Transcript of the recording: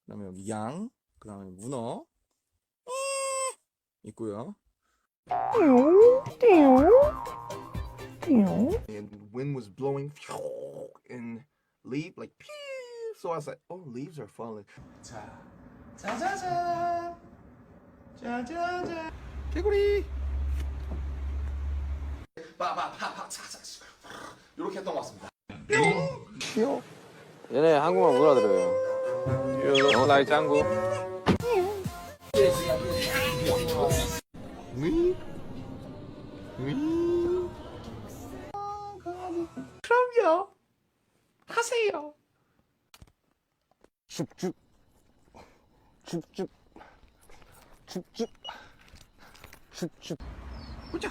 그다음에 여기 양, 그다음에 문어 있고요. And wind was blowing and leaf like so I was like, oh, leaves are falling. 자, 짜자잔, 짜자잔, 개구리. 빠바바바 차차 이렇게 했던 것 같습니다. 귀여워. 얘네 한국말 못 알아들어요. You like 짱구? 그럼요. 하세요. 줍줍 줍줍 줍줍 줍줍 보자.